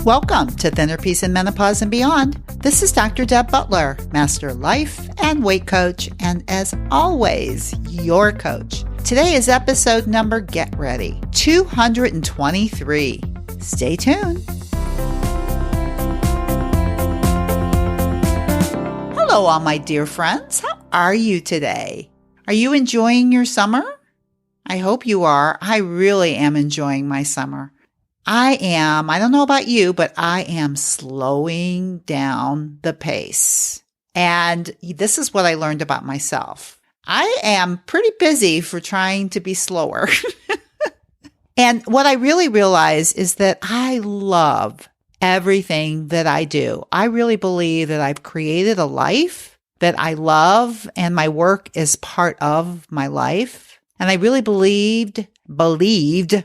Welcome to Thinner Peace in Menopause and Beyond. This is Dr. Deb Butler, Master Life and Weight Coach, and as always, your coach. Today is episode number, get ready, 223. Stay tuned. Hello, all my dear friends. How are you today? Are you enjoying your summer? I hope you are. I really am enjoying my summer. I don't know about you, but I am slowing down the pace. And this is what I learned about myself. I am pretty busy for trying to be slower. And what I really realize is that I love everything that I do. I really believe that I've created a life that I love, and my work is part of my life. And I really believed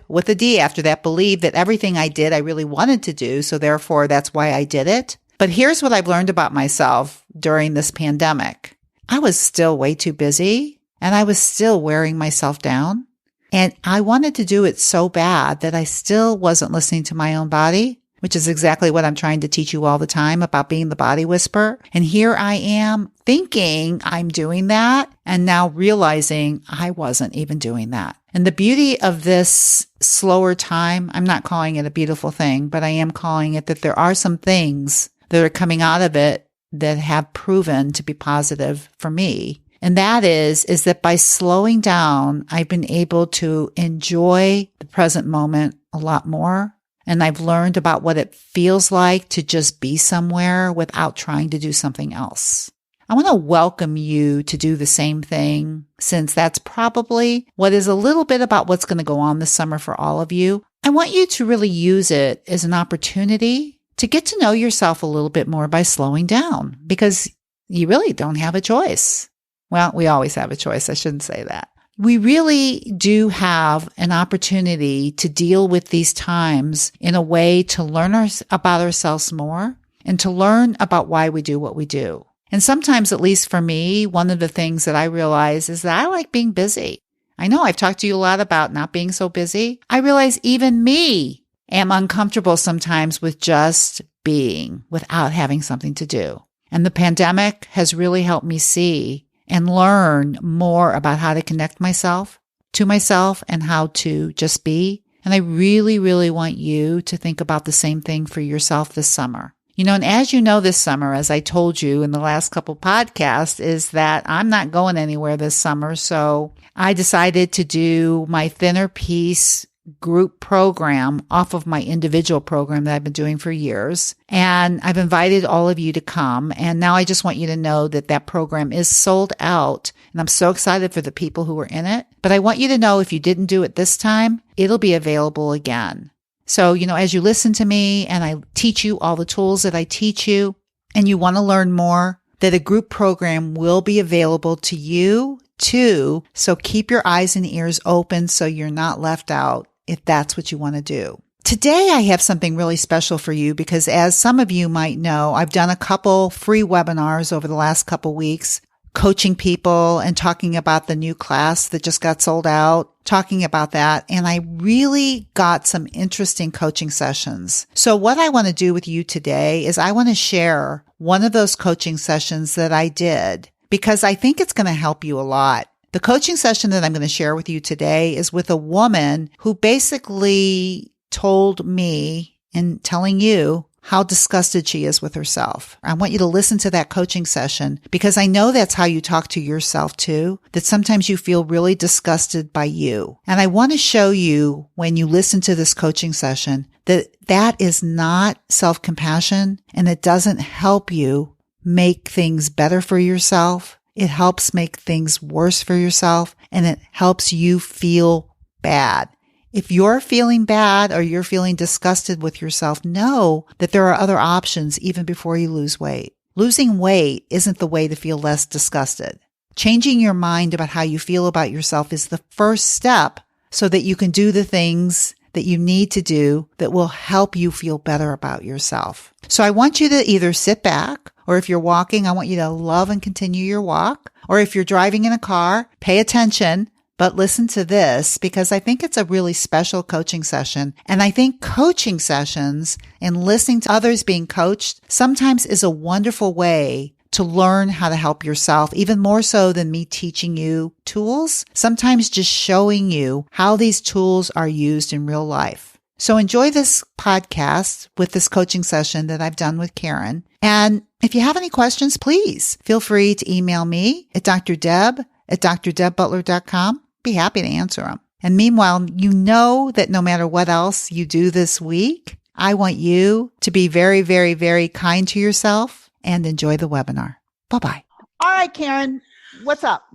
with a D after that, believed that everything I did, I really wanted to do. So therefore, that's why I did it. But here's what I've learned about myself during this pandemic. I was still way too busy, and I was still wearing myself down. And I wanted to do it so bad that I still wasn't listening to my own body, which is exactly what I'm trying to teach you all the time about being the body whisperer. And here I am thinking I'm doing that, and now realizing I wasn't even doing that. And the beauty of this slower time, I'm not calling it a beautiful thing, but I am calling it that there are some things that are coming out of it that have proven to be positive for me. And that is that by slowing down, I've been able to enjoy the present moment a lot more. And I've learned about what it feels like to just be somewhere without trying to do something else. I want to welcome you to do the same thing, since that's probably what is a little bit about what's going to go on this summer for all of you. I want you to really use it as an opportunity to get to know yourself a little bit more by slowing down, because you really don't have a choice. Well, we always have a choice. I shouldn't say that. We really do have an opportunity to deal with these times in a way to learn about ourselves more and to learn about why we do what we do. And sometimes, at least for me, one of the things that I realize is that I like being busy. I know I've talked to you a lot about not being so busy. I realize even me am uncomfortable sometimes with just being without having something to do. And the pandemic has really helped me see and learn more about how to connect myself to myself and how to just be. And I really, really want you to think about the same thing for yourself this summer. And as you know, this summer, as I told you in the last couple podcasts, is that I'm not going anywhere this summer. So I decided to do my Thinner Peace group program off of my individual program that I've been doing for years. And I've invited all of you to come. And now I just want you to know that that program is sold out. And I'm so excited for the people who are in it. But I want you to know if you didn't do it this time, it'll be available again. So, as you listen to me and I teach you all the tools that I teach you, and you want to learn more, that a group program will be available to you too. So keep your eyes and ears open so you're not left out if that's what you want to do. Today, I have something really special for you because, as some of you might know, I've done a couple free webinars over the last couple weeks, coaching people and talking about the new class that just got sold out, talking about that. And I really got some interesting coaching sessions. So what I want to do with you today is I want to share one of those coaching sessions that I did because I think it's going to help you a lot. The coaching session that I'm going to share with you today is with a woman who basically told me and telling you how disgusted she is with herself. I want you to listen to that coaching session because I know that's how you talk to yourself too, that sometimes you feel really disgusted by you. And I want to show you when you listen to this coaching session that that is not self-compassion and it doesn't help you make things better for yourself. It helps make things worse for yourself and it helps you feel bad. If you're feeling bad or you're feeling disgusted with yourself, know that there are other options even before you lose weight. Losing weight isn't the way to feel less disgusted. Changing your mind about how you feel about yourself is the first step so that you can do the things that you need to do that will help you feel better about yourself. So I want you to either sit back, or if you're walking, I want you to love and continue your walk. Or if you're driving in a car, pay attention but listen to this because I think it's a really special coaching session. And I think coaching sessions and listening to others being coached sometimes is a wonderful way to learn how to help yourself, even more so than me teaching you tools, sometimes just showing you how these tools are used in real life. So enjoy this podcast with this coaching session that I've done with Karen. And if you have any questions, please feel free to email me at drDeb@drdebbutler.com. Be happy to answer them. And meanwhile, you know that no matter what else you do this week, I want you to be very, very, very kind to yourself and enjoy the webinar. Bye-bye. All right, Karen, what's up?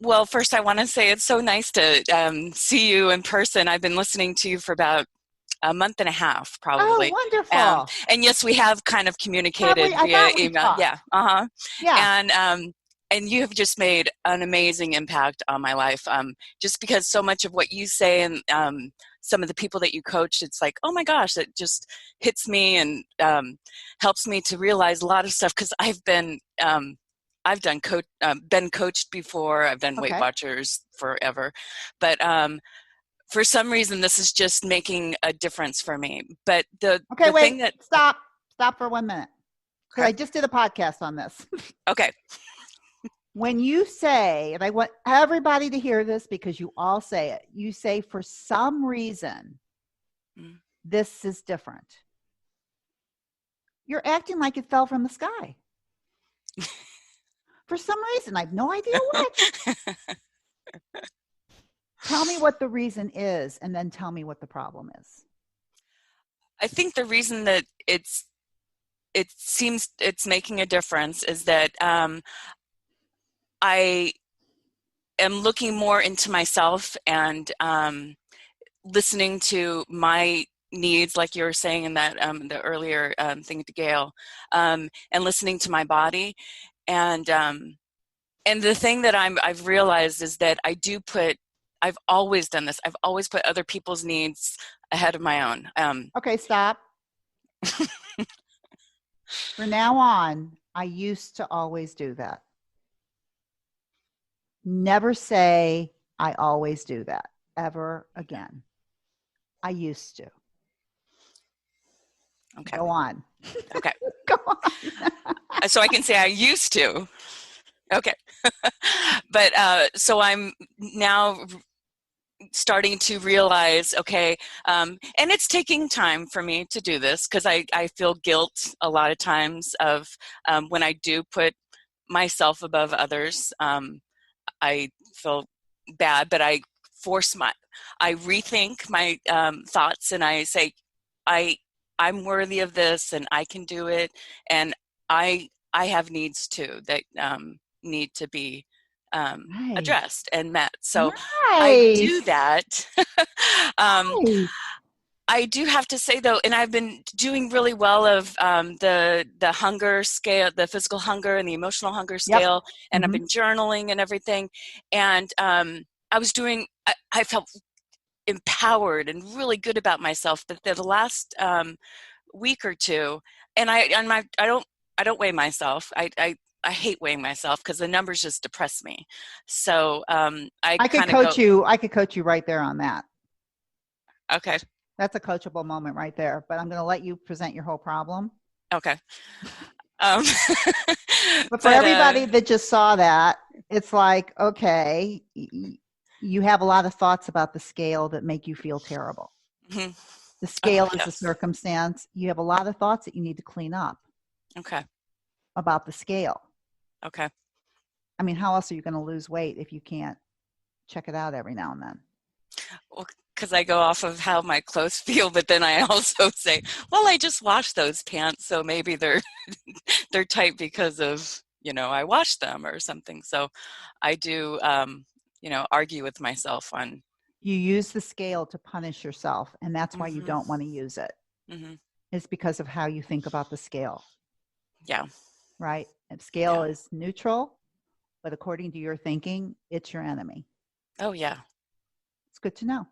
Well, first I want to say it's so nice to see you in person. I've been listening to you for about a month and a half, probably. Oh, wonderful. And yes, we have kind of communicated via email. Yeah. Yeah. And you have just made an amazing impact on my life. Just because so much of what you say and some of the people that you coach, it's like, oh my gosh, it just hits me and helps me to realize a lot of stuff. Because been coached before. I've done Weight Watchers forever, but for some reason, this is just making a difference for me. But stop for 1 minute. Because I just did a podcast on this. Okay. When you say, and I want everybody to hear this because you all say it, you say for some reason, this is different. You're acting like it fell from the sky. For some reason, I have no idea what. Tell me what the reason is, and then tell me what the problem is. I think the reason that it seems it's making a difference is that I am looking more into myself and listening to my needs, like you were saying in that the earlier thing to Gail, and listening to my body, and the thing that I've realized is that I've always done this. I've always put other people's needs ahead of my own. Okay, stop. From now on, I used to always do that. Never say, I always do that, ever again. I used to. Okay. Go on. Okay. Go on. So I can say I used to. Okay. But so I'm now starting to realize, okay, and it's taking time for me to do this because I feel guilt a lot of times of when I do put myself above others. I feel bad, but I rethink my thoughts and I say, I'm worthy of this and I can do it. And I have needs too that need to be Nice. addressed and met. So Nice. I do that. Nice. I do have to say though, and I've been doing really well of the hunger scale, the physical hunger and the emotional hunger scale, and I've been journaling and everything. And I felt empowered and really good about myself. But the last week or two, and I don't weigh myself. I hate weighing myself because the numbers just depress me. So I could coach you. I could coach you right there on that. Okay. That's a coachable moment right there. But I'm going to let you present your whole problem. Okay. But for everybody that just saw that, it's like, okay, you have a lot of thoughts about the scale that make you feel terrible. Mm-hmm. The scale is a circumstance. You have a lot of thoughts that you need to clean up. Okay. About the scale. Okay. I mean, how else are you going to lose weight if you can't check it out every now and then? Well, because I go off of how my clothes feel, but then I also say, well, I just washed those pants, so maybe they're tight because of, I washed them or something. So I do, argue with myself on. You use the scale to punish yourself, and that's why you don't want to use it. Mm-hmm. It's because of how you think about the scale. Yeah. Right? And scale is neutral, but according to your thinking, it's your enemy. Oh, yeah. It's good to know.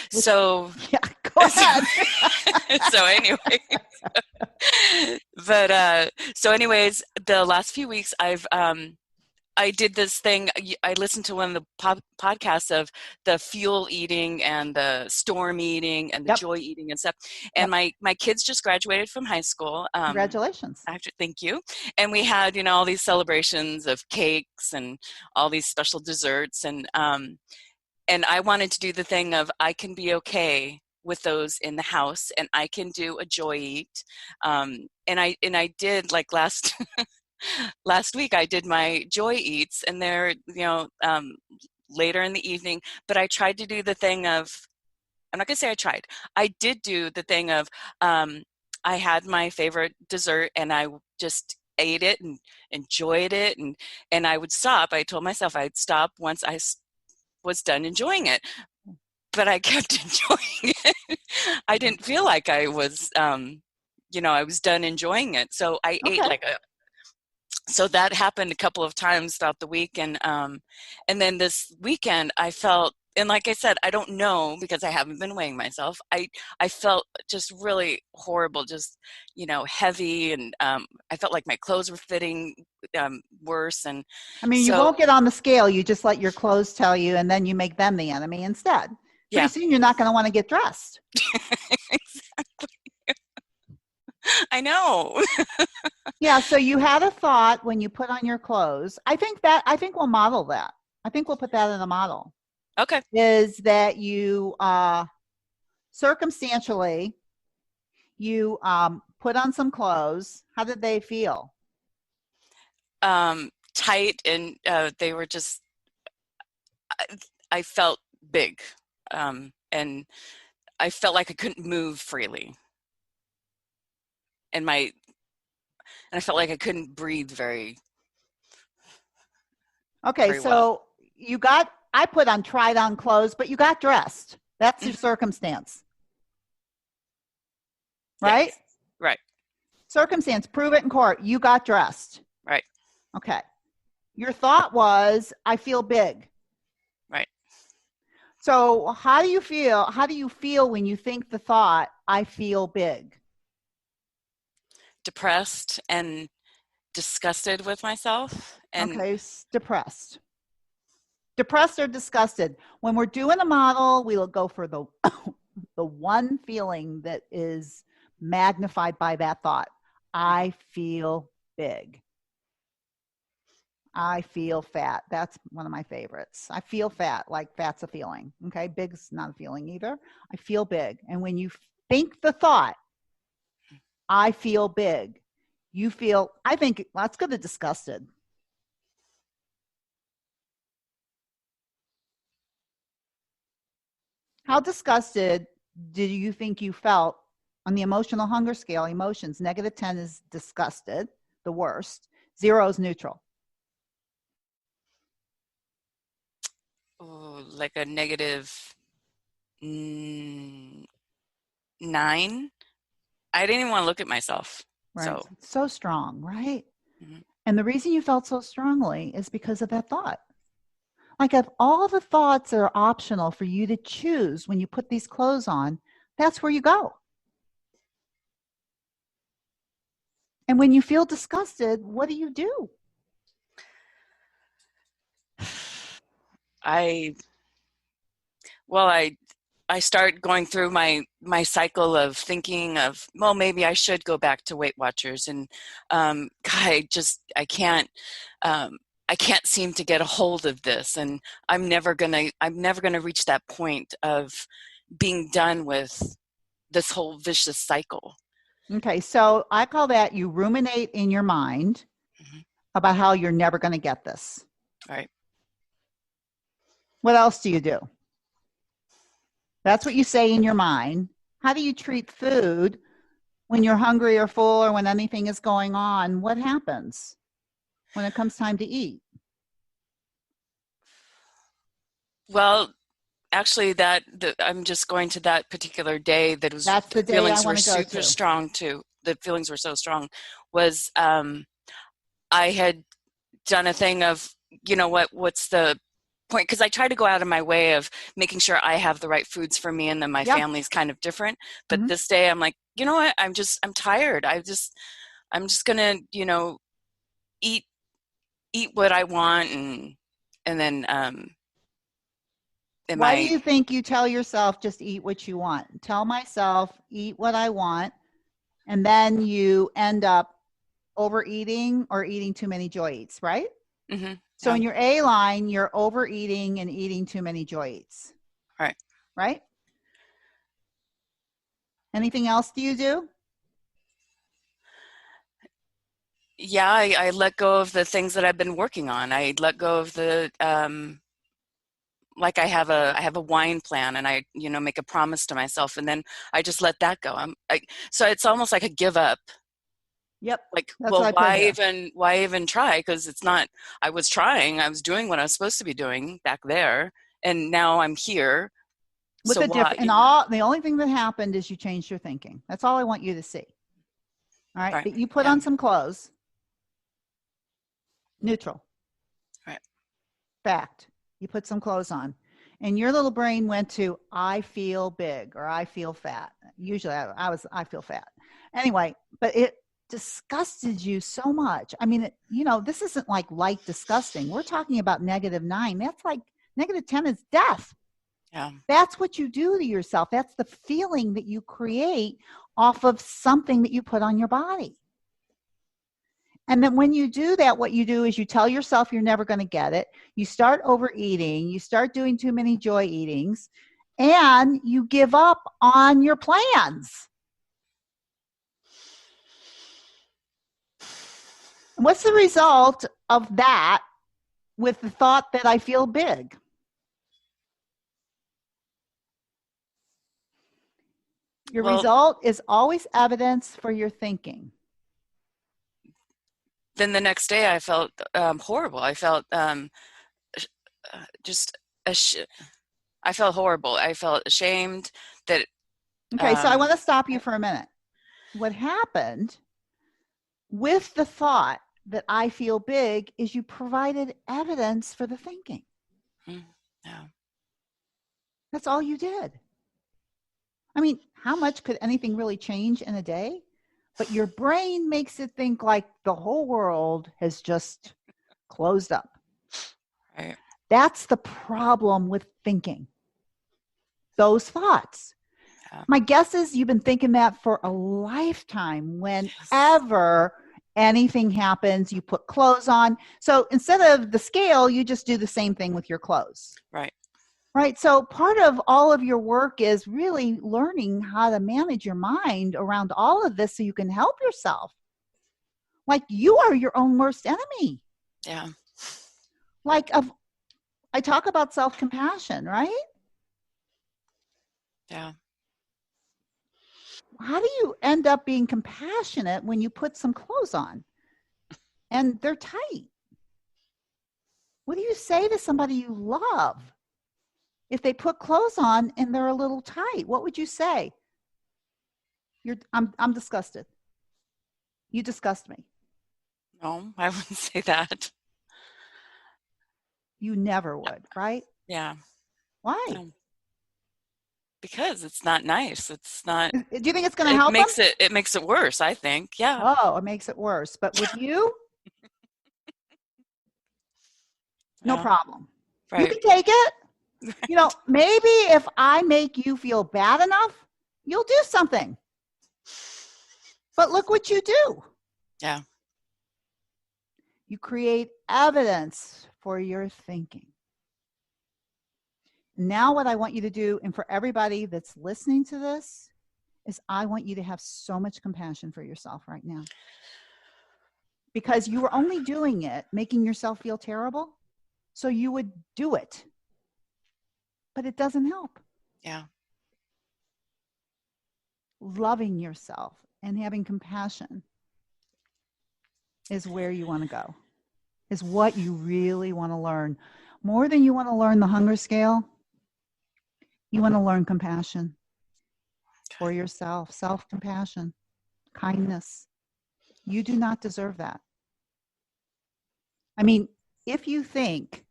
So yeah, go ahead. So anyway, but so anyways, the last few weeks I've I did this thing. I listened to one of the podcasts of the fuel eating and the storm eating and the Yep. joy eating and stuff. And Yep. my kids just graduated from high school. Congratulations. Actually, thank you. And we had, all these celebrations of cakes and all these special desserts. And I wanted to do the thing of I can be okay with those in the house, and I can do a joy eat. And I did, like, last week I did my joy eats, and they're later in the evening. But I tried to do the thing of, I'm not gonna say I tried. I did do the thing of, I had my favorite dessert and I just ate it and enjoyed it, and I would stop. I told myself I'd stop once was done enjoying it, but I kept enjoying it. I didn't feel like I was, I was done enjoying it. So I ate Okay. like a so that happened a couple of times throughout the week, and then this weekend I felt, and like I said, I don't know because I haven't been weighing myself. I felt just really horrible, just heavy, and I felt like my clothes were fitting worse, and I mean, you so won't get on the scale. You just let your clothes tell you, and then you make them the enemy instead. Pretty yeah. soon, you're not going to want to get dressed. I know. Yeah. So you had a thought when you put on your clothes. I think we'll model that. I think we'll put that in the model. Okay. Is that you circumstantially you put on some clothes. How did they feel? Tight, and they were just, I felt big, and I felt like I couldn't move freely, and I felt like I couldn't breathe Okay, very well. so I put on tried on clothes, but you got dressed. That's your Mhm. circumstance, right? Yes. Right. Circumstance, prove it in court. You got dressed. Right. Okay. Your thought was, I feel big. Right. So how do you feel? How do you feel when you think the thought, I feel big? Depressed and disgusted with myself, and Okay, depressed. Depressed or disgusted. When we're doing a model, we'll go for the the one feeling that is magnified by that thought. I feel big. I feel fat. That's one of my favorites. I feel fat, like fat's a feeling. Okay, big's not a feeling either. I feel big. And when you think the thought, I feel big, you feel, I think, let's go to disgusted. How disgusted do you think you felt on the emotional hunger scale? Emotions, -10 is disgusted, the worst. 0 is neutral. like a negative 9. I didn't even want to look at myself. Right. So, So strong, right? mhm. And the reason you felt so strongly is because of that thought. Like, if all the thoughts are optional for you to choose when you put these clothes on, that's where you go. And when you feel disgusted, what do you do? I well, I start going through my cycle of thinking of, well, maybe I should go back to Weight Watchers, and God, um, I can't seem to get a hold of this, and I'm never gonna reach that point of being done with this whole vicious cycle. Okay, so I call that you ruminate in your mind Mhm. about how you're never going to get this. Right. What else do you do? That's what you say in your mind. How do you treat food when you're hungry or full or when anything is going on? What happens when it comes time to eat? Well, actually, I'm just going to that particular day that was That's the the day I feelings were want to go super to. strong too. The feelings were so strong. Was I had done a thing of, what's the point? Because I try to go out of my way of making sure I have the right foods for me, and then my Yeah. family's kind of different. But Mm-hmm. this day, I'm like, you know what? I'm tired. I'm just gonna, eat eat what I want, and then am Why do I? you think you tell yourself just eat what you want? Tell myself, eat what I want, and then you end up overeating or eating too many joy eats, right? Mm-hmm, So yeah, in your A line, you're overeating and eating too many joy eats, right. right? Anything else do you do? Yeah, I let go of the things that I've been working on. I let go of the like I have a wine plan, and I make a promise to myself, and then I just let that go. So it's almost like a give up. Yep. Like, That's what well, I put here. why even try? Because it's not. I was trying. I was doing what I was supposed to be doing back there, and now I'm here. With So the why? different, and all the only thing that happened is you changed your thinking. That's all I want you to see. All right. Right. That you put Yeah. on some clothes, neutral, Right. fact. You put some clothes on, and your little brain went to, I feel big or I feel fat. Usually I feel fat. Anyway, but it disgusted you so much. I mean, this isn't like light disgusting. We're talking about -9. That's like -10 is death. Yeah. That's what you do to yourself. That's the feeling that you create off of something that you put on your body. And then when you do that, what you do is you tell yourself you're never going to get it. You start overeating, you start doing too many joy eatings, and you give up on your plans. What's the result of that with the thought that I feel big? Your Well, result is always evidence for your thinking. then the next day I felt horrible. I felt just I felt horrible. I felt ashamed that Okay, so I um, want to stop you for a minute. What happened with the thought that I feel big is you provided evidence for the thinking. yeah, That's all you did. I mean, how much could anything really change in a day? But your brain makes it think like the whole world has just closed up. right. That's the problem with thinking, those thoughts. Yeah. My guess is you've been thinking that for a lifetime. Yes. Whenever anything happens, you put clothes on. So instead of the scale, you just do the same thing with your clothes. Right. Right. So part of all of your work is really learning how to manage your mind around all of this so you can help yourself. Like you are your own worst enemy. Yeah. Like I talk about self-compassion, right? Yeah. How do you end up being compassionate when you put some clothes on and they're tight? What do you say to somebody you love if they put clothes on and they're a little tight? What would you say? I'm disgusted. You disgust me. No, I wouldn't say that. You never would, right? Yeah. Why? No, because it's not nice. It's not. Do you think it's going to It help them? makes it worse, I think. Yeah. Oh, it makes it worse. But with you, no Yeah. problem. You Right. can take it. Maybe if I make you feel bad enough, you'll do something. But look what you do. Yeah. You create evidence for your thinking. Now, what I want you to do, and for everybody that's listening to this, is I want you to have so much compassion for yourself right now because you were only doing it, making yourself feel terrible. So you would do it, but it doesn't help. Yeah. Loving yourself and having compassion is where you want to go, is what you really want to learn. More than you want to learn the hunger scale, you want to learn compassion for yourself, self compassion, kindness. You do not deserve that. I mean, if you think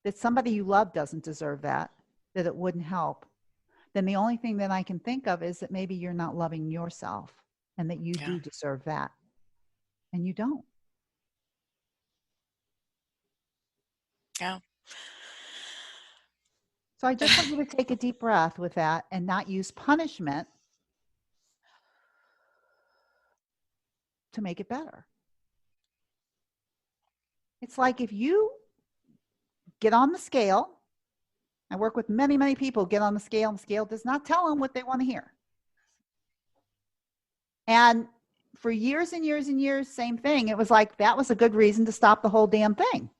that somebody you love doesn't deserve that it wouldn't help, then the only thing that I can think of is that maybe you're not loving yourself and that you Yeah. do deserve that. And you don't. Yeah. So I just want you to take a deep breath with that and not use punishment to make it better. It's like if you get on the scale, I work with many, many people get on the scale, and the scale does not tell them what they want to hear. And for years and years and years, same thing. It was like that was a good reason to stop the whole damn thing.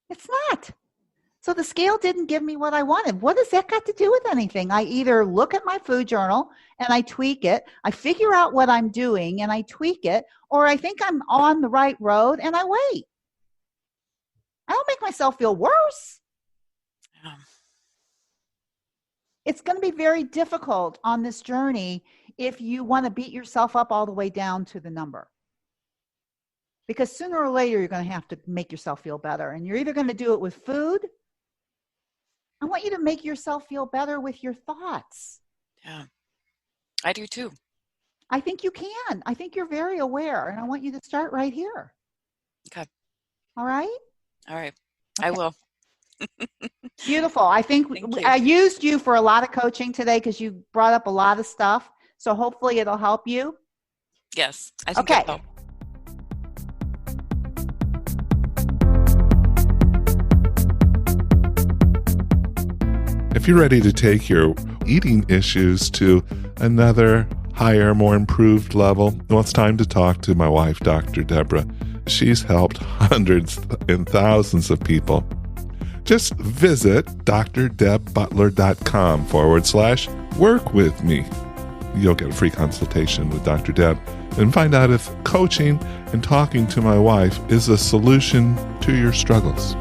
It's not. So the scale didn't give me what I wanted. What does that got to do with anything? I either look at my food journal and I tweak it, I figure out what I'm doing and I tweak it, or I think I'm on the right road and I wait. I don't make myself feel worse. Yeah. It's going to be very difficult on this journey if you want to beat yourself up all the way down to the number. Because sooner or later, you're going to have to make yourself feel better. And you're either going to do it with food. I want you to make yourself feel better with your thoughts. Yeah, I do too. I think you can. I think you're very aware. And I want you to start right here. Okay. All right? All right. Okay. I will. Beautiful. I think I used you for a lot of coaching today because you brought up a lot of stuff. So hopefully it'll help you. Yes. I think okay. it will. If you're ready to take your eating issues to another higher, more improved level, well, it's time to talk to my wife, Dr. Deborah. She's helped hundreds and thousands of people. Just visit drdebbutler.com/work with me. You'll get a free consultation with Dr. Deb and find out if coaching and talking to my wife is a solution to your struggles.